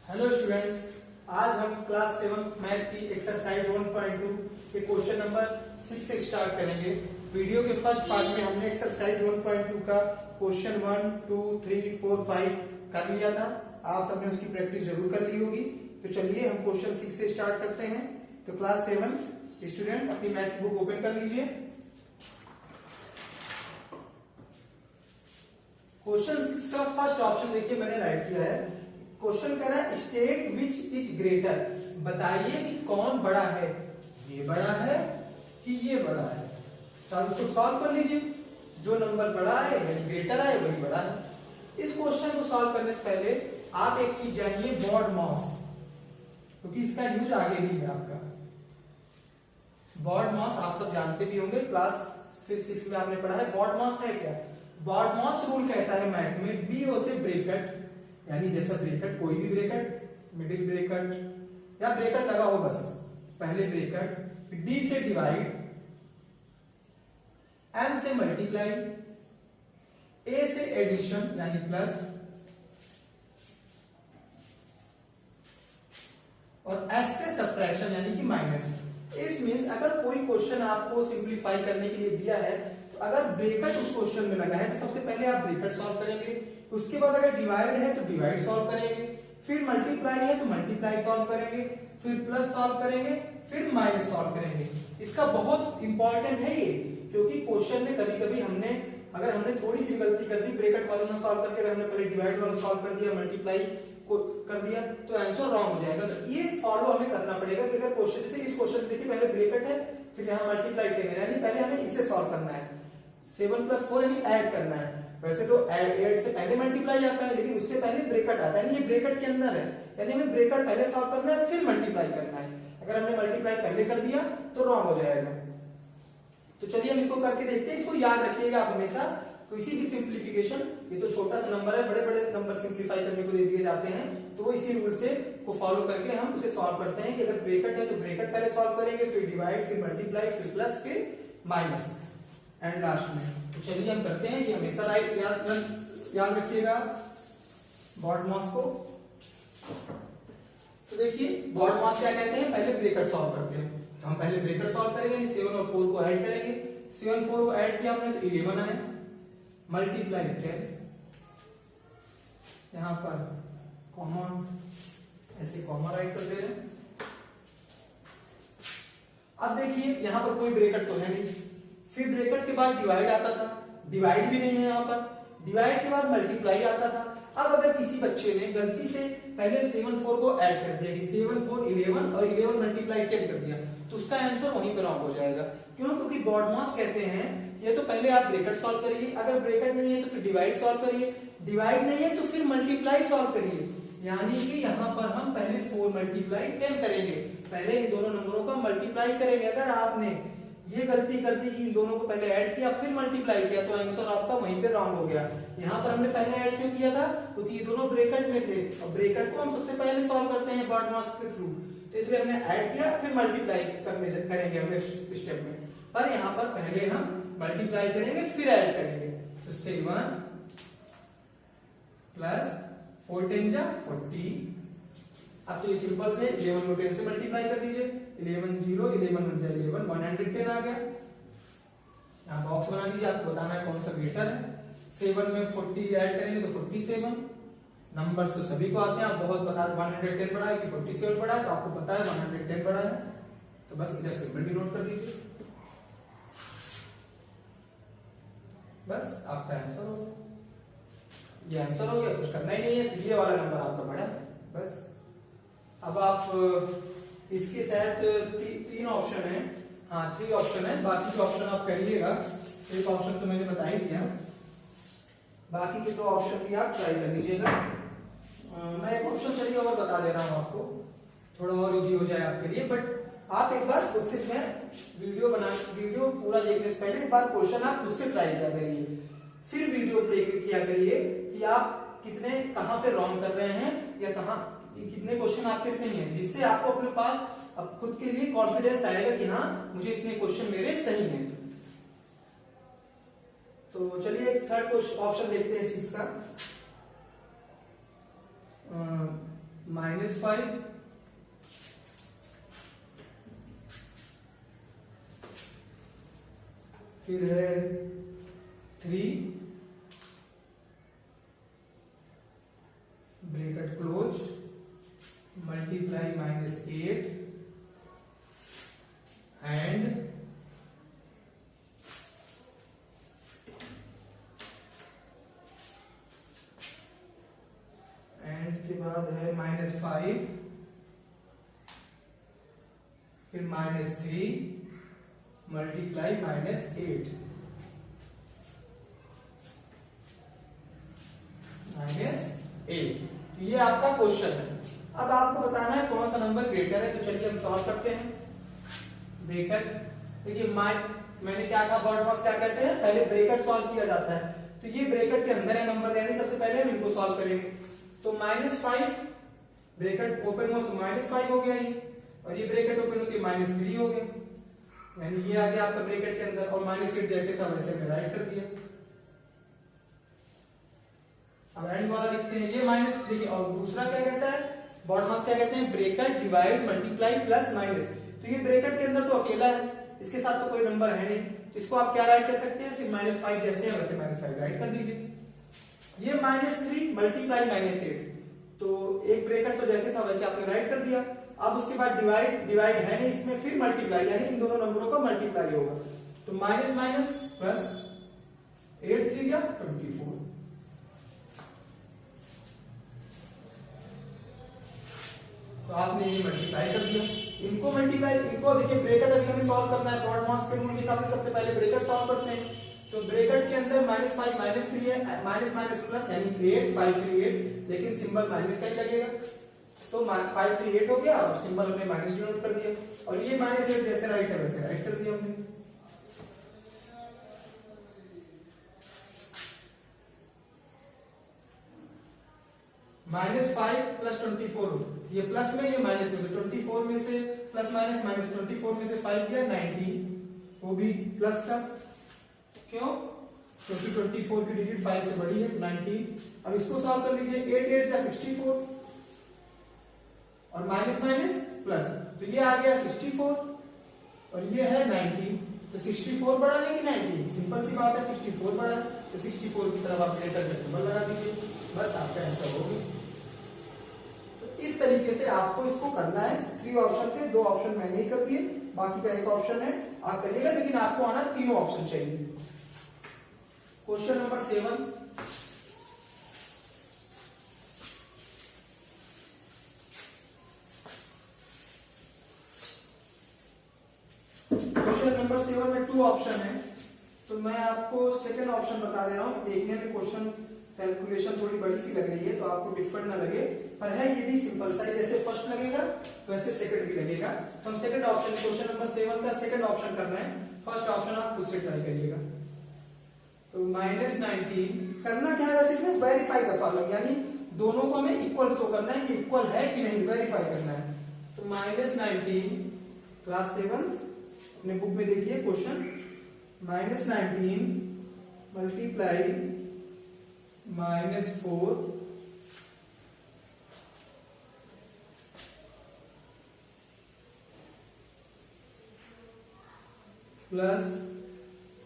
Hello students, आज हम class 7 math की एक्सरसाइज 1.2 के क्वेश्चन नंबर 6 से स्टार्ट करेंगे। वीडियो के फर्स्ट पार्ट में हमने एक्सरसाइज 1.2 का क्वेश्चन 1, 2, 3, 4, 5 कर लिया था। आप सबने उसकी प्रैक्टिस जरूर कर ली होगी। तो चलिए हम क्वेश्चन 6 से स्टार्ट करते हैं। तो क्लास 7 स्टूडेंट अपनी मैथ बुक ओपन कर लीजिए। क्वेश्चन 6 का फर्स्ट ऑप्शन देखिए मैंने राइट किया है। क्वेश्चन कह रहा है स्टेट विच इज ग्रेटर, बताइए कि कौन बड़ा है, ये बड़ा है कि ये बड़ा है। तो आप इसको सॉल्व कर लीजिए। जो नंबर बड़ा है यानी ग्रेटर है वही बड़ा है। इस क्वेश्चन को सॉल्व करने से पहले आप एक चीज जानिए, बॉड मॉस, क्योंकि इसका यूज आगे भी है आपका। बॉड मॉस आप सब जानते भी होंगे, क्लास 6 में आपने पढ़ा है। बॉड मॉस है क्या? बॉड मॉस रूल कहता है मैथ में बी ओ से ब्रेकेट, यानी जैसा ब्रेकेट, कोई भी ब्रेकेट, मिडिल ब्रेकेट या ब्रेकेट लगा हो बस, पहले ब्रेकेट, डी से डिवाइड, एम से मल्टीप्लाई, ए से एडिशन यानी प्लस, और एस से सब्ट्रैक्शन यानी कि माइनस। इट्स मींस अगर कोई क्वेश्चन आपको सिंप्लीफाई करने के लिए दिया है, तो अगर ब्रेकेट उस क्वेश्चन में लगा है तो सबसे पहले आप ब्रेकेट सॉल्व करेंगे। उसके बाद अगर डिवाइड है तो डिवाइड सॉल्व करेंगे, फिर मल्टीप्लाई है तो मल्टीप्लाई सॉल्व करेंगे, फिर प्लस सॉल्व करेंगे, फिर माइनस सॉल्व करेंगे। इसका बहुत इंपॉर्टेंट है ये, क्योंकि क्वेश्चन में कभी कभी अगर हमने थोड़ी सी गलती कर दी, ब्रेकेट वाला ना सॉल्व करके अगर हमने पहले डिवाइड वाला सॉल्व कर दिया, मल्टीप्लाई को कर दिया, तो आंसर रॉन्ग हो जाएगा। तो ये फॉलो हमें करना पड़ेगा कि अगर क्वेश्चन से इस क्वेश्चन देखिए पहले ब्रेकेट है, फिर यहाँ मल्टीप्लाई टेन, यानी पहले हमें इसे सॉल्व करना है। 7 + 4 यानी ऐड करना है। वैसे तो ऐड से पहले मल्टीप्लाई आता है, लेकिन उससे पहले ब्रेकेट आता है, यानी ये ब्रेकेट के अंदर है, यानी हमें ब्रेकेट पहले सॉल्व करना है फिर मल्टीप्लाई करना है। अगर हमने मल्टीप्लाई पहले कर दिया तो रॉन्ग हो जाएगा। तो चलिए हम इसको करके देखते हैं। इसको याद रखिएगा आप हमेशा, किसी भी सिंप्लीफिकेशन, ये तो छोटा सा नंबर है, बड़े बड़े नंबर सिंप्लीफाई करने को दे दिए जाते हैं, तो वो इसी रूल से को फॉलो करके हम उसे सॉल्व करते हैं कि अगर ब्रेकेट है तो ब्रेकेट पहले सॉल्व करेंगे, फिर डिवाइड, फिर मल्टीप्लाई, फिर प्लस, फिर माइनस एंड लास्ट में। तो चलिए हम करते हैं। ये हमेशा राइट याद रखिएगा बॉड मॉस को। तो देखिए बॉड मॉस क्या कहते हैं, पहले ब्रेकेट सॉल्व करते हैं। तो हम पहले ब्रेकेट सॉल्व करेंगे, 7 और 4 को ऐड करेंगे। 7 4 को ऐड किया हमने तो 11 आया, मल्टीप्लाई 10, यहां पर कॉमा, ऐसे कॉमा राइट कर दे रहे हैं। अब देखिए यहां पर कोई ब्रेकेट तो है नहीं, फिर ब्रेकेट के बाद डिवाइड आता था, डिवाइड भी नहीं है यहाँ पर, डिवाइड के बाद मल्टीप्लाई आता था। अब अगर किसी बच्चे ने गलती से पहले 7 4 को ऐड कर दिया कि 7 4 11 और 11 मल्टीप्लाई 10 कर दिया, तो उसका आंसर वहीं पर रॉन्ग हो जाएगा। क्यों? क्योंकि बॉड मॉस कहते हैं ये तो पहले आप ब्रेकेट सॉल्व करिए, अगर ब्रेकेट नहीं है तो फिर डिवाइड सॉल्व करिए, डिवाइड नहीं है तो फिर मल्टीप्लाई सॉल्व करिए, यानी कि यहाँ पर हम पहले 4 मल्टीप्लाई 10 करेंगे, पहले इन दोनों नंबरों का मल्टीप्लाई करेंगे। अगर आपने ये गलती कर दी कि इन दोनों को पहले ऐड किया फिर मल्टीप्लाई किया, तो आंसर आपका वहीं पे रॉन्ग हो गया। यहाँ पर हमने पहले ऐड क्यों किया था? क्योंकि ये दोनों ब्रेकेट में थे, और ब्रेकेट को हम सबसे पहले सॉल्व करते हैं बॉड मॉस के थ्रू, तो इसलिए हमने ऐड किया फिर मल्टीप्लाई करेंगे हमने स्टेप में। पर यहाँ पर पहले हम मल्टीप्लाई करेंगे फिर ऐड करेंगे। तो 7 प्लस 4 10 जा 40। अब तो ये सिंपल से 11 को 10 से मल्टीप्लाई कर दीजिए, 11 0 11 1 जा 11, 110 आ गया। यहाँ बॉक्स बना दीजिए, आपको बताना है कौन सा ग्रेटर है। 7 में 40 ऐड करेंगे तो 47। नंबर्स तो सभी को आते हैं, आप बहुत बता 110 बड़ा है कि 47 बड़ा है, तो आपको पता है 110 बड़ा है, तो बस इधर सिंबल भी नोट कर दीजिए, बस आपका आंसर हो गया। ये आंसर हो गया, कुछ करना ही नहीं है, ये वाला नंबर आपका बड़ा है बस। अब आप इसके साथ 3 ऑप्शन है, हाँ 3 ऑप्शन है, बाकी के ऑप्शन आप करिएगा। एक ऑप्शन तो मैंने बता ही दिया, बाकी के 2 ऑप्शन भी आप ट्राई कर लीजिएगा। मैं एक ऑप्शन चलिए और बता दे रहा हूँ आपको, थोड़ा और इजी हो जाए आपके लिए। बट आप एक बार खुद से वीडियो पूरा देखने से पहले एक बार क्वेश्चन आप खुद से ट्राई किया करिए, फिर वीडियो प्ले किया करिए कि आप कितने कहाँ पे रॉन्ग कर रहे हैं या कहाँ कितने क्वेश्चन आपके सही हैं, जिससे आपको अपने पास अब खुद के लिए कॉन्फिडेंस आएगा कि हाँ मुझे इतने क्वेश्चन मेरे सही हैं। तो चलिए एक थर्ड ऑप्शन देखते हैं इस चीज का। -5 फिर है 3 ब्रैकेट क्लोज मल्टीप्लाई -8 एंड के बाद है -5 फिर -3 मल्टीप्लाई -8 -8। तो ये आपका क्वेश्चन है। अब आपको बताना है कौन सा नंबर ग्रेटर है, तो चलिए हम सॉल्व करते हैं। ब्रैकेट देखिए मैंने क्या कहा, बॉड मास क्या कहते हैं, पहले ब्रैकेट सॉल्व किया जाता है। तो ये ब्रैकेट के अंदर है नंबर, यानी सबसे पहले हम इनको सॉल्व करेंगे। तो -5 ब्रैकेट ओपन हो तो -5 हो गया ये, और ये ब्रैकेट ओपन होती है -3 हो गया, यानी ये आ गया आपका ब्रैकेट के अंदर, और -8 जैसे था वैसे मैं राइट कर दिया। अब एंड वाला लिखते हैं, ये माइनस देखिए, और दूसरा क्या कहता है, बॉड मास क्या कहते हैं, bracket divide multiply plus minus. तो ये ब्रैकेट के अंदर तो अकेला है, इसके साथ तो कोई नंबर है नहीं, तो इसको आप क्या राइट कर सकते हैं, सिर्फ -5 जैसे है वैसे -5 राइट कर दीजिए। ये -3 मल्टीप्लाई -8, तो एक ब्रैकेट तो जैसे था वैसे आपने राइट कर दिया। अब उसके बाद डिवाइड है नहीं इसमें, फिर मल्टीप्लाई, यानी इन दोनों नंबरों का मल्टीप्लाई होगा। तो माइनस माइनस प्लस 8 3 जा 24। तो आपने ये मल्टीप्लाई कर दिया, इनको मल्टीप्लाई, इनको देखिए ब्रैकेट अभी हमें सॉल्व करना है, ब्रॉड मास के रूल के हिसाब से सबसे पहले ब्रैकेट सॉल्व करते हैं। तो ब्रैकेट के अंदर -5 -3 है, माइनस माइनस प्लस यानी 8 5 3 8, लेकिन सिंबल माइनस का ही लगेगा। तो 5 3 8 हो गया और सिंबल हमने माइनस डिनोट कर दिया, और ये -8 जैसे राइट है वैसे राइट कर दिया हमने। -5 प्लस 24, ये प्लस में ये माइनस में, तो 24 में से प्लस माइनस -24 में से 5 गया 19, वो भी प्लस का, क्यों, क्योंकि 24 की डिजिट 5 से बड़ी है 19। अब इसको सॉल्व कर लीजिए, 8 8 जा 64, और माइनस माइनस प्लस, तो ये आ गया 64 और ये है 19, तो 64 बड़ा है कि 19, सिंपल सी बात है 64 बड़ा है, तो 64 की तरफ आप ग्रेटर का सिंबल लगा दीजिए, बस आपका आंसर हो गया। तो इस तरीके से आपको इसको करना है। 3 ऑप्शन थे, 2 ऑप्शन मैंने ही कर दिए, बाकी का एक ऑप्शन है आप करिएगा, लेकिन आपको आना तीनों ऑप्शन चाहिए। क्वेश्चन नंबर 7, क्वेश्चन नंबर 7 में 2 ऑप्शन है, तो मैं आपको सेकंड ऑप्शन बता रहा हूं। देखने में क्वेश्चन कैलकुलेशन थोड़ी बड़ी सी लग रही है, तो आपको डिफरेंट ना लगे, पर है ये भी सिंपल सा, जैसे फर्स्ट लगेगा वैसे सेकंड भी लगेगा। तो हम सेकंड ऑप्शन, क्वेश्चन नंबर 7 का सेकंड ऑप्शन कर रहे हैं, फर्स्ट ऑप्शन आप खुद से ट्राई करिएगा। तो -19 करना क्या है, वैसे इसमें वेरीफाई द फॉलोइंग, यानी दोनों को हमें इक्वल शो करना है कि इक्वल है कि नहीं, वेरीफाई करना है। तो -19 क्लास 7 अपने बुक में देखिए क्वेश्चन, -19 मल्टीप्लाई -4 प्लस,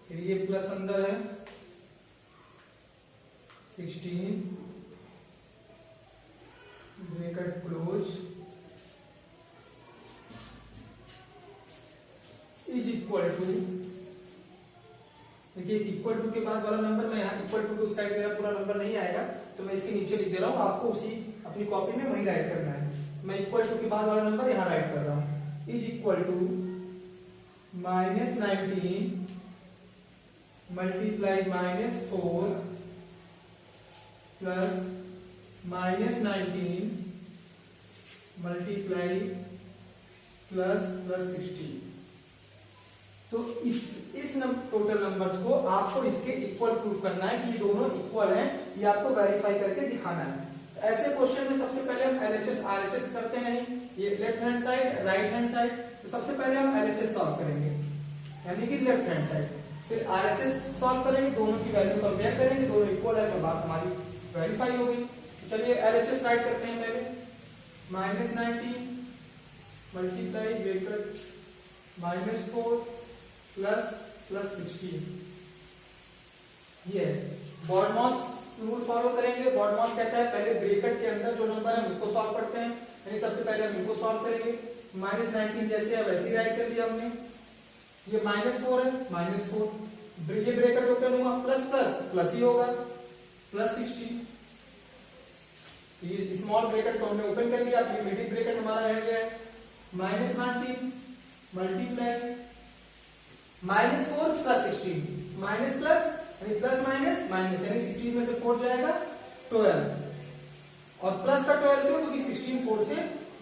फिर ये प्लस अंदर है 16 bracket close is equal to, देखिए इक्वल टू के बाद वाला नंबर, मैं यहाँ इक्वल टू उस साइड मेरा पूरा नंबर नहीं आएगा, तो मैं इसके नीचे लिख दे रहा हूँ, आपको उसी अपनी कॉपी में वही राइट करना है। मैं इक्वल टू के बाद वाला नंबर यहाँ राइट कर रहा हूँ, is equal to -19 multiply -4 plus -19 multiply plus 16। तो इस टोटल नंबर्स को आपको इसके इक्वल प्रूफ करना है कि दोनों इक्वल हैं, ये आपको वेरीफाई करके दिखाना है। तो ऐसे क्वेश्चन में सबसे पहले हम LHS RHS करते हैं, ये left hand side right hand side, तो सबसे पहले हम LHS सॉल्व करेंगे, यानी कि लेफ्ट हैंड साइड, फिर RHS सॉल्व करेंगे, दोनों की वैल्यू कंपेयर करेंगे, दोनों इक्वल है तो बात हमारी वेरीफाई हो गई। तो चलिए LHS राइट करते हैं पहले। Minus 19 multiply bracket -4 plus 16। ये बॉडमॉस रूल फॉलो करेंगे। बॉडमॉस कहता है पहले ब्रैकेट के अंदर जो नंबर है उसको सॉल्व करते हैं, यानी सबसे पहले हम इनको सॉल्व करेंगे। -19 जैसे है वैसे ही राइट कर दिया हमने। ये -4 है, -4 ये ब्रैकेट ओपन हुआ, प्लस प्लस प्लस ही होगा, प्लस 16। ये स्मॉल ब्रैकेट तो हमने ओपन कर लिया, अब ये मिडिल ब्रैकेट हमारा रह गया है। -19 मल्टीप्लाई -4 प्लस 16, माइनस प्लस यानी प्लस माइनस माइनस, यानी 16 में से 4 जाएगा 12, और प्लस का 12 क्यों, क्योंकि 16 4 से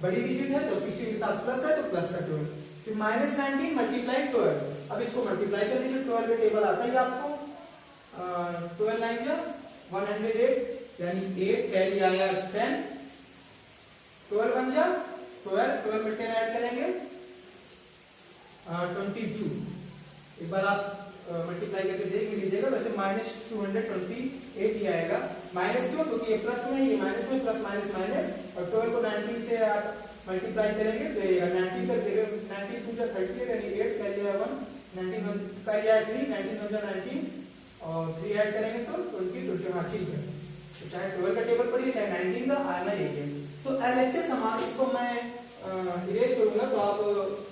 बड़ी डिजिट है, तो 16 के साथ प्लस है तो प्लस का 12। फिर -19 मल्टीप्लाई 12, अब इसको मल्टीप्लाई कर दीजिए। 12 में टेबल आता है आपको, 12 9 या 108, यानी 8 कैरी आया 10, 12 बन जा 12 में 10 ऐड करेंगे 22। एक बार आप मल्टीप्लाई करके देख लीजिएगा। वैसे -228 ही आएगा, माइनस क्यों, क्योंकि ये प्लस में, ये माइनस में, प्लस माइनस माइनस, और 12 को 19 से आप मल्टीप्लाई करेंगे तो ये 19 कर देगा, 19 2 30, यानी 8 कैरी आया 1, 19 कैरी आया 3, 19 19 और 3 ऐड करेंगे तो 20 हाँ ठीक है। तो चाहे 12 का टेबल पढ़िए चाहे 19 का, आना ही है। तो LHS हमारा, इसको मैं इरेज करूंगा, तो आप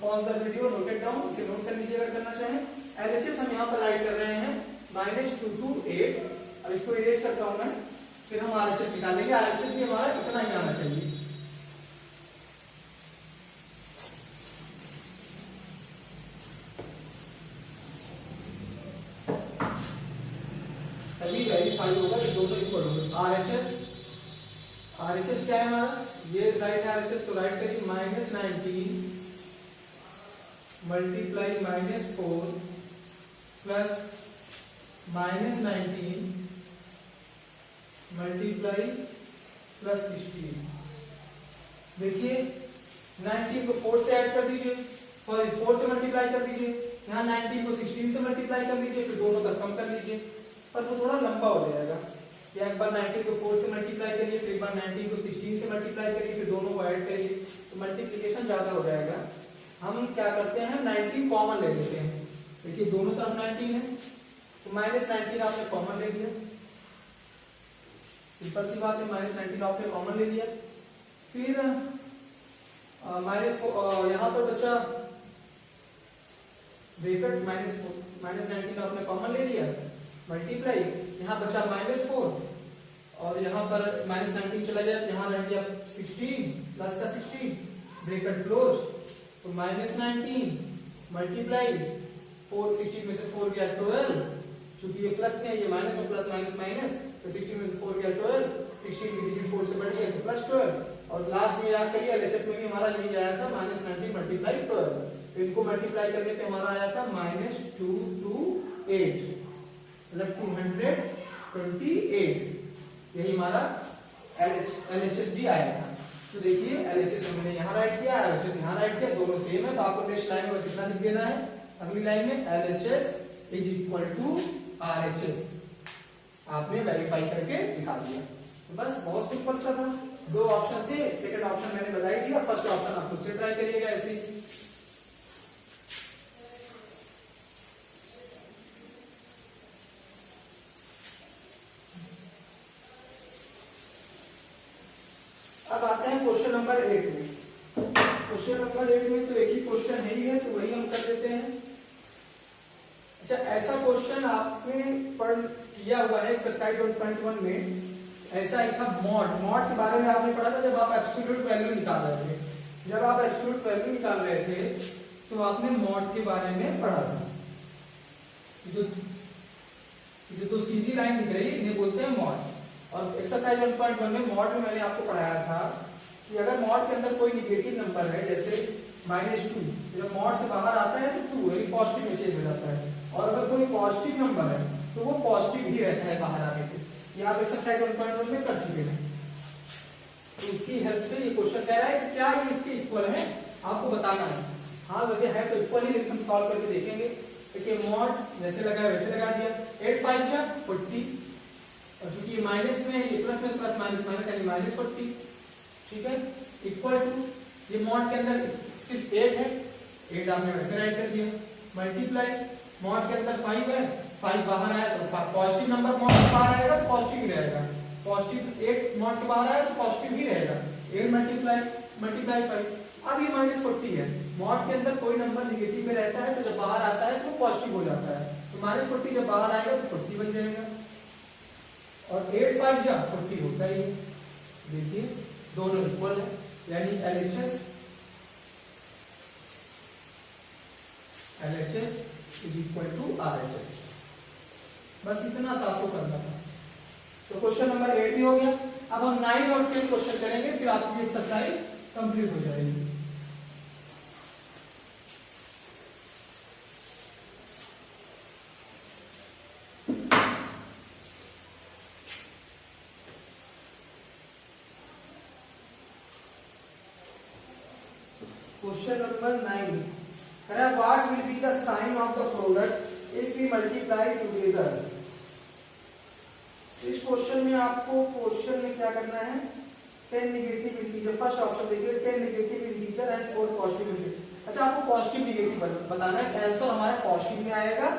pause the video, note it down, इसे नोट कर लीजिएगा करना चाहें। LHS हम यहाँ पर राइट कर रहे हैं -228। अब इसको इरेज करता हूं मैं, फिर हम RHS निकालेंगे। RHS भी हमारा इतना ही आना चाहिए। तभी वेरीफाई होगा कि दोनों इक्वल होंगे। RHS क्या है हमारा, ये राइट है RHS, तो राइट करिए -19 मल्टीप्लाई -4 प्लस -19 मल्टीप्लाई प्लस 16। देखिए 19 को 4 से ऐड कर दीजिए, सॉरी 4 से मल्टीप्लाई कर दीजिए, यहाँ 19 को 16 से मल्टीप्लाई कर लीजिए, फिर दोनों का सम कर लीजिए, पर वो थोड़ा लंबा हो जाएगा। या एक बार 19 को 4 से मल्टीप्लाई करिए, फिर एक बार 19 को 16 से मल्टीप्लाई करिए, फिर दोनों को ऐड करिए, तो मल्टीप्लिकेशन ज्यादा हो जाएगा। हम क्या करते हैं, 19 कॉमन ले लेते हैं। देखिए दोनों तरफ 19 है, तो -19 आपने कॉमन ले लिया, सिंपल सी बात है, -19 आपने कॉमन ले लिया। फिर यहाँ पर बचा ब्रैकेट -19 आपने कॉमन ले लिया, मल्टीप्लाई, यहाँ बचा -4, और यहाँ पर -19 चला गया, तो यहाँ रह गया 16 प्लस का 16 ब्रैकेट क्लोज, तो -19 मल्टीप्लाई 4, 16 में से 4 गया 12, चूंकि ये प्लस में है, ये माइनस में, प्लस माइनस माइनस, तो 16 में से 4 गया 12, 16 की डिजिट 4 से बढ़ गया तो प्लस 12, और लास्ट में याद करिए LHS में भी हमारा यही आया था -19 मल्टीप्लाई 12, तो इनको मल्टीप्लाई करने पे हमारा आया था -228, मतलब 228, यही हमारा LHS भी आया था। तो देखिए LHS हमने यहाँ राइट किया, LHS यहाँ राइट किया, दोनों सेम है, तो आपको नेक्स्ट लाइन में कितना लिख देना है, अगली लाइन में LHS is equal to RHS, आपने वेरीफाई करके दिखा दिया। तो बस बहुत सिंपल सा था, 2 ऑप्शन थे, सेकंड ऑप्शन मैंने बता ही दिया, फर्स्ट ऑप्शन आप खुद से ट्राई करिएगा ऐसे ही। अब आते हैं क्वेश्चन नंबर 8 में। क्वेश्चन नंबर 8 में तो एक ही क्वेश्चन है ही है, तो वही हम कर देते हैं। अच्छा, ऐसा क्वेश्चन आपने पढ़ किया हुआ है एक्सरसाइज 1.1 में, ऐसा ही था मॉड के बारे में आपने पढ़ा था, जब आप एब्सोल्यूट वैल्यू निकाल रहे थे। जब आप एब्सोल्यूट वैल्यू निकाल रहे थे तो आपने मॉड के बारे में पढ़ा था। जो सीधी लाइन दिख रही है इन्हें बोलते हैं मॉड। और एक्सरसाइज 1.1 में मॉड में मैंने आपको पढ़ाया था कि अगर मॉड के अंदर कोई निगेटिव नंबर है, जैसे -2, जब मॉड से बाहर आता है तो 2 यानी पॉजिटिव में चेंज हो जाता है, और अगर कोई पॉजिटिव नंबर है तो वो पॉजिटिव ही रहता है बाहर आने पे। ये आप एक्सरसाइज 1.1 में कर चुके हैं। तो इसकी हेल्प से ये क्वेश्चन कह रहा है कि क्या ये इसके इक्वल है, आपको बताना है। हाँ वैसे है तो इक्वल ही, लेकिन हम सॉल्व करके देखेंगे। देखिए मॉड जैसे लगा वैसे लगा दिया, 8 5 जा 40, और चूंकि ये माइनस में है, ये प्लस में, प्लस माइनस माइनस यानी -40, ठीक है। इक्वल टू, ये मॉड के अंदर सिर्फ 8 है, 8 आपने वैसे राइट कर दिया, मल्टीप्लाई मॉड के अंदर 5 है, 5 बाहर आया तो पॉजिटिव नंबर मॉड के बाहर आएगा तो पॉजिटिव ही रहेगा, पॉजिटिव 8 मॉड के बाहर आया तो पॉजिटिव ही रहेगा, 8 मल्टीप्लाई 5। अब ये -40 है, मॉड के अंदर कोई नंबर निगेटिव में रहता है तो जब बाहर आता है तो पॉजिटिव हो जाता है, तो -40 जब बाहर आएगा तो 40 बन जाएगा, और 8 5 जा 40 होता ही है। देखिए दोनों इक्वल है, यानी LHS is equal to RHS। बस इतना सा आपको करना था। तो क्वेश्चन नंबर 8 भी हो गया। अब हम 9 और 10 क्वेश्चन करेंगे, फिर आपकी एक्सरसाइज कंप्लीट हो जाएगी। Question number 9. What will be the sign of the product if we multiply together? इस क्वेश्चन में आपको क्वेश्चन में क्या करना है, 10 नेगेटिव इंटीजर, फर्स्ट ऑप्शन देखिए 10 negative integer and 4 positive integer. अच्छा आपको पॉजिटिव नेगेटिव बताना है, आंसर हमारा पॉजिटिव में आएगा,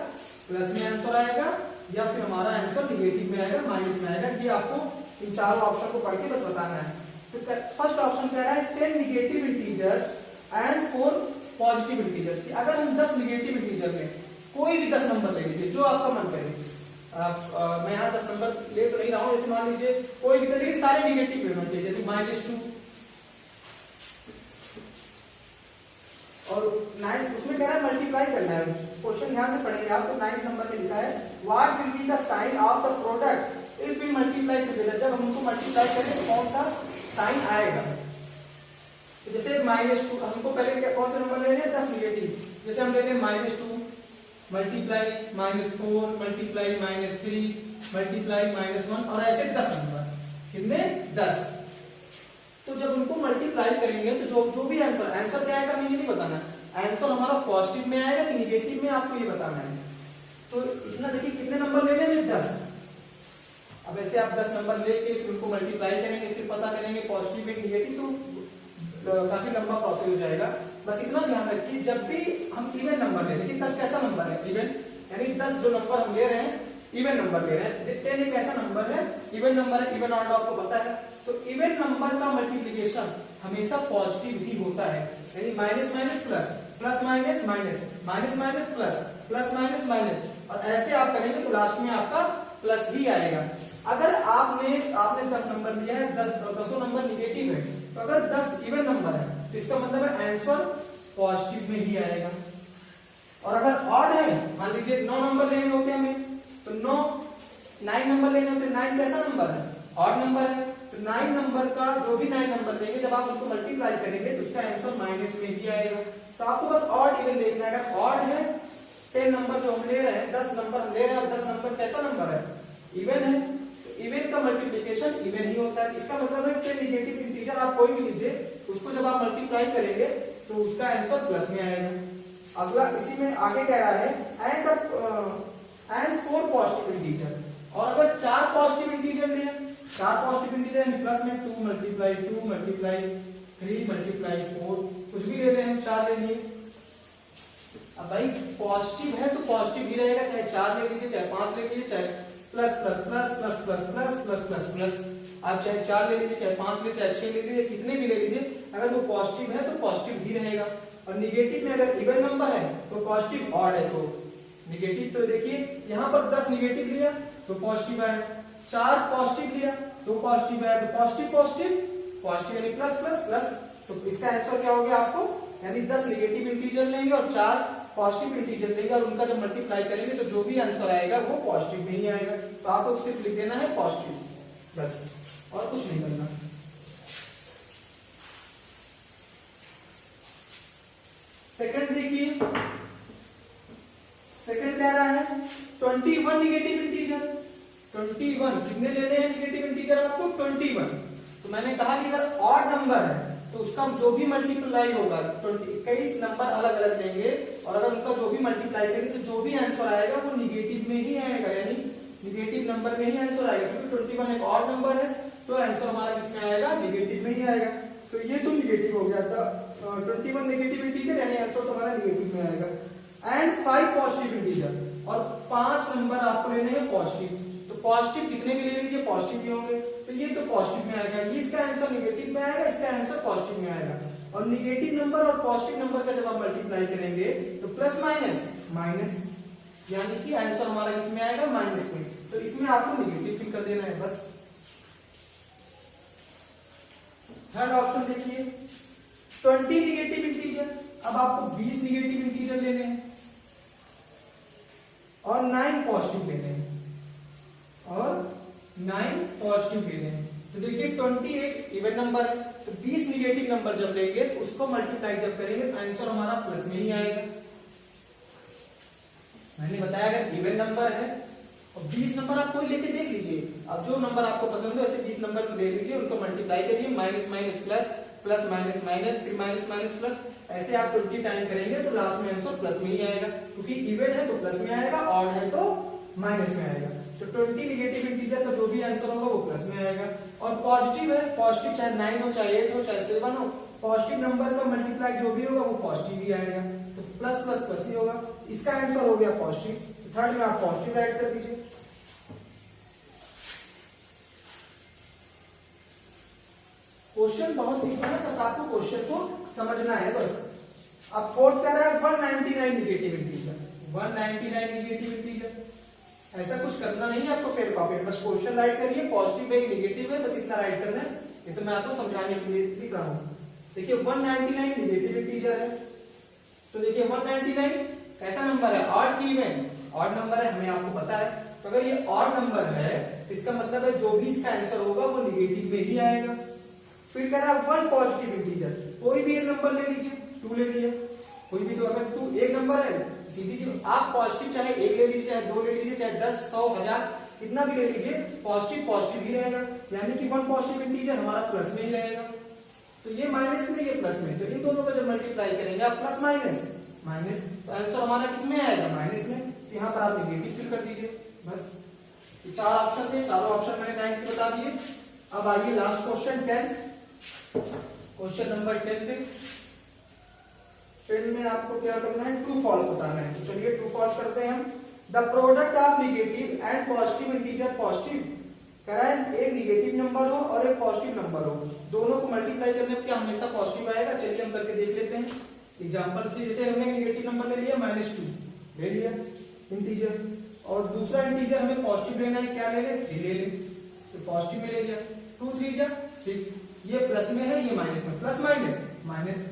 प्लस में आंसर आएगा, या फिर हमारा आंसर नेगेटिव में आएगा, माइनस में आएगा। ये आपको इन चारों ऑप्शन को पढ़ के बस बताना है। तो फर्स्ट ऑप्शन कह रहा है 10 negative integers and 4 positive integers. अगर हम 10 नेगेटिव इंटीजर में कोई भी 10 नंबर ले लीजिए जो आपका मन करे, मैं यहाँ 10 नंबर ले तो नहीं रहा हूं, जैसे मान लीजिए कोई भी 10, लेकिन सारे नेगेटिव में होना चाहिए, जैसे -2 और 9, उसमें कह रहा है मल्टीप्लाई करना है। क्वेश्चन ध्यान से पढ़ेंगे आप, तो 9 नंबर में लिखा है what will be the sign of the product if we multiply together. जब हम उनको मल्टीप्लाई करें तो कौन सा साइन आएगा। तो जैसे -2, हमको पहले कौन सा नंबर ले रहे हैं, 10 नेगेटिव, जैसे हम ले रहे हैं -2 मल्टीप्लाई -4 मल्टीप्लाई -3 मल्टीप्लाई -1 और ऐसे 10 नंबर, कितने 10। तो जब उनको मल्टीप्लाई करेंगे तो जो भी आंसर क्या आएगा मुझे नहीं बताना, आंसर हमारा पॉजिटिव में आएगा कि निगेटिव में, आपको ये बताना है। तो इतना देखिए कितने नंबर ले रहे हैं, 10। अब ऐसे आप 10 नंबर लेके फिर उनको मल्टीप्लाई करेंगे, फिर पता करेंगे पॉजिटिव में निगेटिव, तो काफी लंबा प्रोसेस हो जाएगा। बस इतना ध्यान रखिए जब भी हम इवन नंबर ले रहे हैं, 10 कैसा नंबर है, इवन, यानी 10 जो नंबर हम ले रहे हैं इवन नंबर ले रहे हैं, 10 एक ऐसा नंबर है इवन नंबर है, इवन ऑर्डर आपको पता है। तो इवन नंबर का मल्टीप्लिकेशन हमेशा पॉजिटिव ही होता है, यानी minus minus plus, plus minus minus, minus minus plus, plus minus minus, और ऐसे आप करेंगे तो लास्ट में आपका प्लस ही आएगा। अगर आपने 10 नंबर लिया है, 10 नंबर निगेटिव है, तो अगर 10 इवन नंबर है तो इसका मतलब है आंसर पॉजिटिव में ही आएगा। और अगर ऑड है, मान लीजिए 9 नंबर लेने होते हैं हमें, तो 9 नंबर लेने होते हैं, 9 कैसा नंबर है, ऑड नंबर है, तो 9 नंबर का जो भी 9 नंबर लेंगे जब आप उनको मल्टीप्लाई करेंगे तो उसका आंसर माइनस में ही आएगा। तो आपको बस ऑड इवन देखना है। अगर ऑड है 10 नंबर जो हम ले रहे हैं, 10 नंबर हम ले रहे हैं और 10 नंबर कैसा नंबर है, इवन है, तो इवन का मल्टीप्लिकेशन इवन ही होता है। इसका मतलब है कि नेगेटिव इंटीजर आप कोई भी लीजिए, उसको जब आप मल्टीप्लाई करेंगे तो उसका आंसर प्लस में आएगा। अगला इसी में आगे कह रहा है एंड 4 पॉजिटिव इंटीजर, और अगर 4 पॉजिटिव इंटीजर लिए, 4 पॉजिटिव इंटीजर प्लस में 2 मल्टीप्लाई 3 मल्टीप्लाई 4, कुछ भी ले रहे हैं हम, 4 ले लिए। अब भाई पॉजिटिव है तो पॉजिटिव ही रहेगा, चाहे 4 ले लीजिए, चाहे 5 ले लीजिए, चाहे plus plus plus plus plus plus plus plus plus, आप चाहे 4 ले लीजिए, चाहे 5 ले, चाहे 6 ले लीजिए, कितने भी ले लीजिए, अगर वो पॉजिटिव है तो पॉजिटिव ही रहेगा। और निगेटिव में अगर इवन नंबर है तो पॉजिटिव, ऑड है तो निगेटिव। तो देखिए यहाँ पर 10 निगेटिव लिया तो पॉजिटिव आया, 4 पॉजिटिव लिया तो पॉजिटिव आया, तो पॉजिटिव पॉजिटिव पॉजिटिव यानी प्लस प्लस प्लस। तो इसका आंसर क्या हो गया आपको, यानी 10 निगेटिव इंटीजर लेंगे और 4 पॉजिटिव इंटीजर लेंगे, और उनका जब मल्टीप्लाई करेंगे तो जो भी आंसर आएगा वो पॉजिटिव में ही आएगा। तो आपको सिर्फ लिख देना है पॉजिटिव, बस, और कुछ नहीं करना। सेकंड देखिए, सेकंड कह रहा है 21 निगेटिव इंटीजर। 21 कितने लेने हैं निगेटिव इंटीजर आपको, 21। तो मैंने कहा कि अगर ऑड नंबर है तो उसका जो भी मल्टीप्लाई होगा, 21 नंबर अलग अलग लेंगे, और अगर उनका जो भी मल्टीप्लाई करेंगे तो जो भी आंसर आएगा वो निगेटिव में ही आएगा, यानी निगेटिव नंबर में ही आंसर आएगा। क्योंकि 21 एक ऑड नंबर है तो आंसर हमारा किसमें आएगा, निगेटिव में ही आएगा। तो ये तुम निगेटिव हो गया था, 21 नेगेटिव इंटीजर यानी आंसर तुम्हारा निगेटिव में आएगा। एंड 5 पॉजिटिव इंटीजर और 5 नंबर आपको लेने हैं पॉजिटिव। तो पॉजिटिव कितने भी ले लीजिए पॉजिटिव ही होंगे, तो ये तो पॉजिटिव में आएगा, ये इसका आंसर निगेटिव में आएगा, इसका आंसर पॉजिटिव में आएगा। और निगेटिव नंबर और पॉजिटिव नंबर का जब आप मल्टीप्लाई करेंगे तो प्लस माइनस माइनस, यानी कि आंसर हमारा किसमें आएगा माइनस में। तो इसमें आपको निगेटिव फिल कर देना है बस। थर्ड ऑप्शन देखिए 20 निगेटिव इंटीजर, अब आपको 20 निगेटिव इंटीजर लेने हैं और 9 पॉजिटिव लेने हैं और 9 पॉजिटिव लेने हैं। तो देखिए 20 एक इवन नंबर है, तो 20 निगेटिव नंबर जब लेंगे तो उसको मल्टीप्लाई जब करेंगे तो आंसर हमारा प्लस में ही आएगा। मैंने बताया अगर इवन नंबर है और 20 नंबर आप कोई लेके देख लीजिए, अब जो नंबर आपको पसंद हो ऐसे 20 नंबर ले लीजिए, उनको मल्टीप्लाई करिए, minus minus plus, plus minus minus, फिर माइनस माइनस प्लस, ऐसे आप 20 टाइम करेंगे तो लास्ट में आंसर प्लस में ही आएगा, क्योंकि इवन है तो प्लस में आएगा, ऑड है तो माइनस में आएगा। तो 20 निगेटिव इंटीजर का जो भी आंसर होगा वो प्लस में आएगा। और पॉजिटिव है, पॉजिटिव चाहे 9 हो, चाहे 8 हो, चाहे 7 हो, पॉजिटिव नंबर का मल्टीप्लाई जो भी होगा वो पॉजिटिव ही आएगा, तो प्लस प्लस प्लस ही होगा। इसका आंसर हो गया पॉजिटिव, थर्ड में आप पॉजिटिव राइट कर दीजिए। क्वेश्चन बहुत सिंपल है, बस आपको क्वेश्चन को समझना है बस। अब फोर्थ कह रहा है 199 निगेटिव इंटीजर, 199 निगेटिव इंटीजर, ऐसा कुछ करना नहीं है आपको फेल कॉपी, बस क्वेश्चन राइट करिए, पॉजिटिव है निगेटिव है, बस इतना राइट करना है। ये तो मैं आपको समझाने के लिए लिख रहा हूं। देखिए 199 निगेटिव इंटीजर है, तो देखिए 199 कैसा नंबर है, ऑड की इवन, ऑड नंबर है, हमें आपको पता है। तो अगर ये ऑड नंबर है तो इसका मतलब है जो भी इसका आंसर होगा वो निगेटिव में ही आएगा। फिर कह रहा है 1 पॉजिटिव इंटीजर, कोई भी एक नंबर ले लीजिए, 2 ले लीजिए, कोई भी, तो अगर 2 एक नंबर है सीधी सी आप पॉजिटिव चाहे 1 ले लीजिए, चाहे 2 ले लीजिए, चाहे 10, 100, 1000 कितना भी ले लीजिए, पॉजिटिव पॉजिटिव ही रहेगा, यानी कि 1 पॉजिटिव इंटीजर हमारा प्लस में ही रहेगा। तो ये माइनस में, ये प्लस में, तो इन दोनों को जब मल्टीप्लाई करेंगे आप प्लस माइनस माइनस, तो आंसर हमारा किस में आएगा माइनस में। तो यहाँ पर आप निगेटिव फिल कर दीजिए बस। ये 4 ऑप्शन थे, चारों ऑप्शन मैंने 9 के बता दिए। अब आइए लास्ट क्वेश्चन 10, क्वेश्चन नंबर 10 पे। 10 में आपको क्या करना है, ट्रू फॉल्स बताना है। तो चलिए ट्रू फॉल्स करते हैं हम। The product of negative and positive integer positive, कह रहा है एक निगेटिव नंबर हो और एक पॉजिटिव नंबर हो, दोनों को मल्टीप्लाई करने पर क्या हमेशा पॉजिटिव आएगा। चलिए हम करके देख लेते हैं एग्जांपल से। जैसे हमने निगेटिव नंबर ले लिया -2 ले लिया इंटीजर, और दूसरा इंटीजर हमें पॉजिटिव लेना है, क्या ले ले 3 ले ले, तो पॉजिटिव में ले लिया, 2 3 जा 6, ये प्लस में है, ये माइनस में, plus minus minus.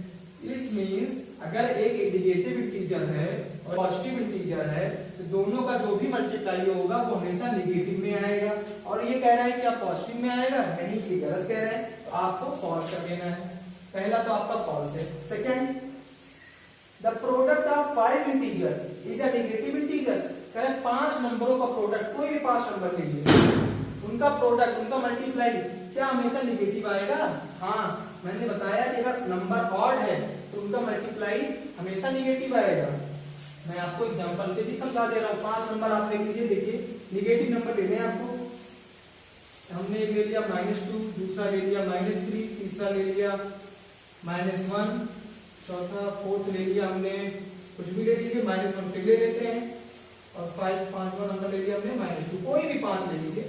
It's means अगर एक निगेटिव इंटीजर है और पॉजिटिव इंटीजर है तो दोनों का जो भी मल्टीप्लाई होगा वो हमेशा निगेटिव में आएगा। और ये कह रहा है कि आप पॉजिटिव में आएगा, नहीं, ये गलत कह रहे हैं, तो आपको फॉल्स कर देना है। पहला तो आपका फॉल्स है। Second, the product of 5 integer is a negative integer, कह रहे हैं 5 नंबरों का प्रोडक्ट, कोई भी 5 नंबर लीजिए, उनका प्रोडक्ट, उनका मल्टीप्लाई क्या हमेशा निगेटिव आएगा। हाँ, मैंने बताया कि अगर नंबर ऑड है तो उनका मल्टीप्लाई हमेशा निगेटिव आएगा। मैं आपको एग्जांपल से भी समझा दे रहा हूँ। 5 नंबर आप ले लीजिए, देखिए निगेटिव नंबर लेने हैं आपको। हमने एक ले लिया -2, दूसरा ले लिया -3, तीसरा ले लिया -1, चौथा 4th ले लिया हमने, कुछ भी ले लीजिए, -1 फिर ले लेते हैं, और 5वां नंबर ले लिया हमने -2, कोई भी 5 ले लीजिए,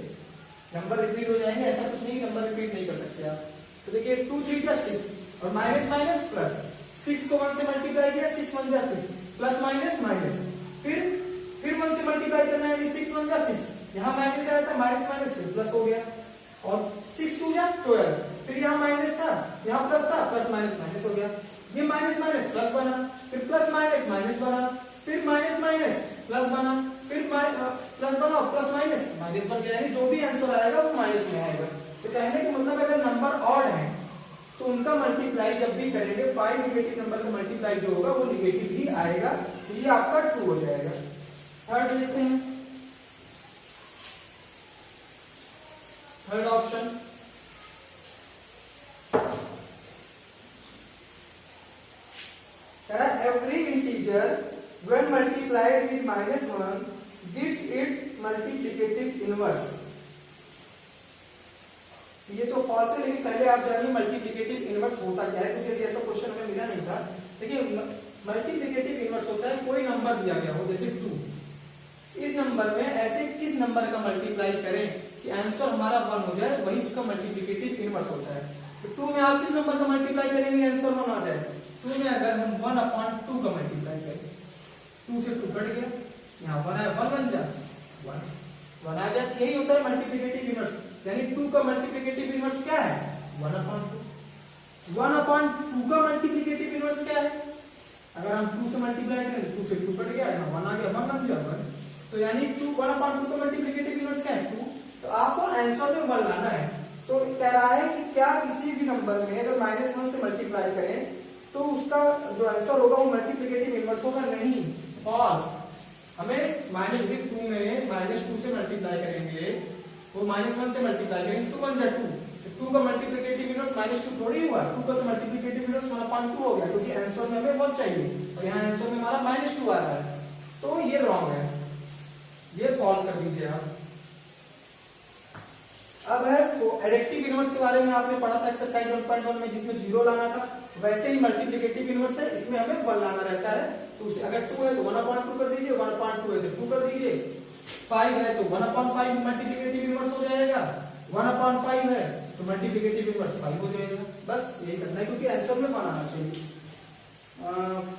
नंबर रिपीट हो जाएंगे, ऐसा कुछ नहीं, नंबर रिपीट नहीं कर सकते आप। तो देखिए 2 3 + 6 और माइनस माइनस प्लस, 6 को 1 से मल्टीप्लाई किया, 6 1 जा 6, प्लस माइनस माइनस, फिर 1 से मल्टीप्लाई करना है, 6 1 जा 6, यहाँ माइनस आया था, माइनस माइनस फिर प्लस हो गया, और 6 2 जा 12, फिर यहाँ माइनस था, यहाँ प्लस था, प्लस माइनस माइनस हो गया, ये माइनस माइनस प्लस बना, फिर प्लस माइनस माइनस बना, फिर माइनस माइनस प्लस बना, फिर प्लस बना, प्लस माइनस माइनस बन गया, यानी जो भी आंसर आएगा वो माइनस में आएगा। तो कहने का मतलब अगर नंबर ऑड है तो उनका मल्टीप्लाई जब भी करेंगे 5 निगेटिव नंबर का मल्टीप्लाई जो होगा वो निगेटिव ही आएगा, तो ये आपका ट्रू हो जाएगा। थर्ड देखते हैं, third option, every integer when multiplied with -1 gives it multiplicative inverse। ये तो फॉल्स है, लेकिन पहले आप जानिए मल्टीप्लिकेटिव इनवर्स होता क्या है, क्योंकि ऐसा क्वेश्चन हमें मिला नहीं था। देखिए मल्टीप्लिकेटिव इनवर्स होता है कोई नंबर दिया गया हो, जैसे 2, इस नंबर में ऐसे किस नंबर का मल्टीप्लाई करें कि आंसर हमारा 1 हो जाए, वही उसका मल्टीप्लिकेटिव इनवर्स होता है। तो 2 में आप किस नंबर का मल्टीप्लाई करेंगे आंसर 1 आ जाए? 2 में अगर हम 1/2 का मल्टीप्लाई करें, 2 से 2 कट गया, यहाँ 1 है, 1 बन जाए 1 आ जाए। यही होता है मल्टीप्लिकेटिव इनवर्स, यानी 2 का मल्टीप्लिकेटिव इनवर्स क्या है? 1/2। 1/2 का मल्टीप्लिकेटिव इनवर्स क्या है? अगर हम 2 से मल्टीप्लाई करें, 2 से 2 कट गया, यहाँ 1 आ गया, 1 बन गया 1। तो यानी 1/2 का मल्टीप्लिकेटिव इनवर्स क्या है? 2। तो आपको आंसर में 1 लाना है। तो कह रहा है कि क्या किसी भी नंबर में अगर -1 से मल्टीप्लाई करें तो उसका जो आंसर होगा वो मल्टीप्लिकेटिव इनवर्स होगा? नहीं, फॉल्स। हमें -2 में -2 से मल्टीप्लाई करेंगे, वो -1 से मल्टीप्लाई करेंगे, 2 बन जाए 2। 2 का मल्टीप्लिकेटिव इनवर्स -2 थोड़ी हुआ, 2 का मल्टीप्लिकेटिव इनवर्स 1/2 हो गया, क्योंकि आंसर में हमें 1 चाहिए और यहाँ आंसर में हमारा -2 आ रहा है। तो ये रॉन्ग है, ये फॉल्स कर दीजिए आप। अब है एडिटिव इनवर्स के बारे में आपने पढ़ा था एक्सरसाइज 1.1 में, जिसमें 0 लाना था। वैसे ही मल्टीप्लिकेटिव इनवर्स है, इसमें हमें 1 लाना रहता है। तो उसे अगर 2 है तो 1/2 कर दीजिए, 1/2 है तो 2 कर दीजिए, 5 है तो 1/5 मल्टीप्लिकेटिव इनवर्स हो जाएगा, 1/5 है तो मल्टीप्लिकेटिव इनवर्स 5 हो जाएगा। बस यही करना है, क्योंकि आंसर में 1 आना चाहिए।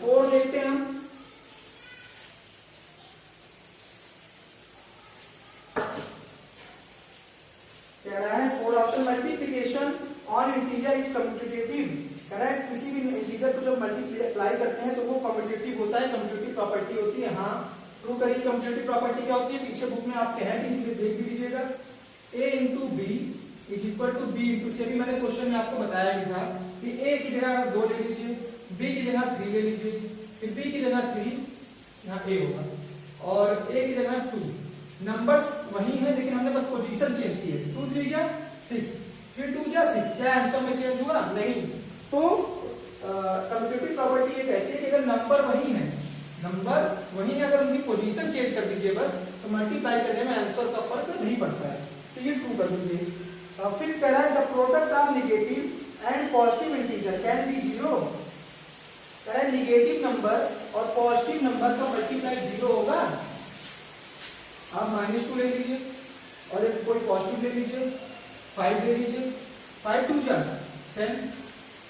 4 देखते हैं हम। कह रहा है 4 option, multiplication on integer is commutative. Correct, किसी भी इंटीजर को जब मल्टीप्लाई करते हैं तो वो कम्यूटेटिव होता है, कम्यूटेटिव प्रॉपर्टी होती है। हाँ, प्रूव करिए कम्यूटेटिव प्रॉपर्टी क्या होती है। पीछे बुक में आपके है, इसलिए देख भी लीजिएगा। a into B is equal to B into C. अभी मैंने क्वेश्चन में आपको बताया भी था कि a की जगह 2 ले लीजिए, b की जगह 3 ले लीजिए, फिर b की जगह 3, यहाँ a होगा, और a की जगह 2। नंबर्स वही है, लेकिन हमने बस पोजीशन चेंज की है। 2 3 जा 6, फिर 2 जा 6। क्या आंसर में चेंज हुआ? नहीं। तो कम्यूटेटिव प्रॉपर्टी ये कहती है कि अगर नंबर वही है, अगर उनकी पोजीशन चेंज कर दीजिए बस, तो मल्टीप्लाई करने में आंसर का फर्क नहीं पड़ता है। तो ये ट्रू कर दीजिए। फिर कह रहा है the product of negative and positive integer can be 0। कह रहा है नेगेटिव नंबर और पॉजिटिव नंबर का मल्टीप्लाई 0 होगा। आप -2 ले लीजिए और एक कोई पॉजिटिव ले लीजिए, 5 ले लीजिए, 5 2 जा 10।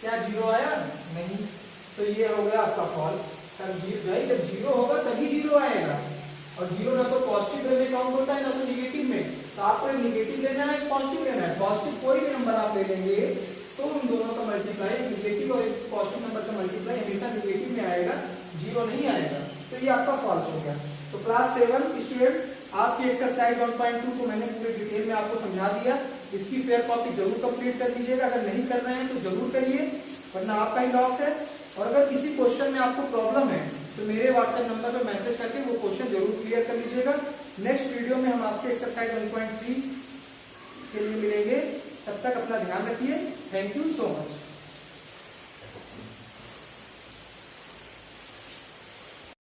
क्या 0 आया? नहीं। तो ये हो गया आपका फॉल्स। जब 0 होगा तभी 0 आएगा, और 0 ना तो पॉजिटिव में काउंट होता है ना तो निगेटिव में। तो आपको एक निगेटिव लेना है, एक पॉजिटिव लेना है। पॉजिटिव कोई भी नंबर आप ले लेंगे तो उन दोनों का मल्टीप्लाई, निगेटिव और एक पॉजिटिव नंबर का मल्टीप्लाई हमेशा निगेटिव में आएगा, 0 नहीं आएगा। तो ये आपका फॉल्स हो गया। तो क्लास 7 स्टूडेंट्स, आपकी एक्सरसाइज 1.2 को मैंने पूरे डिटेल में आपको समझा दिया। इसकी फेयर कॉपी जरूर कंप्लीट कर लीजिएगा। अगर नहीं कर रहे हैं तो जरूर करिए, वरना आपका ही लॉस है। और अगर किसी क्वेश्चन में आपको प्रॉब्लम है तो मेरे व्हाट्सएप नंबर पर मैसेज करके वो क्वेश्चन जरूर क्लियर कर लीजिएगा। नेक्स्ट वीडियो में हम आपसे एक्सरसाइज 1.3 के लिए मिलेंगे। तब तक अपना ध्यान रखिए। Thank you so much.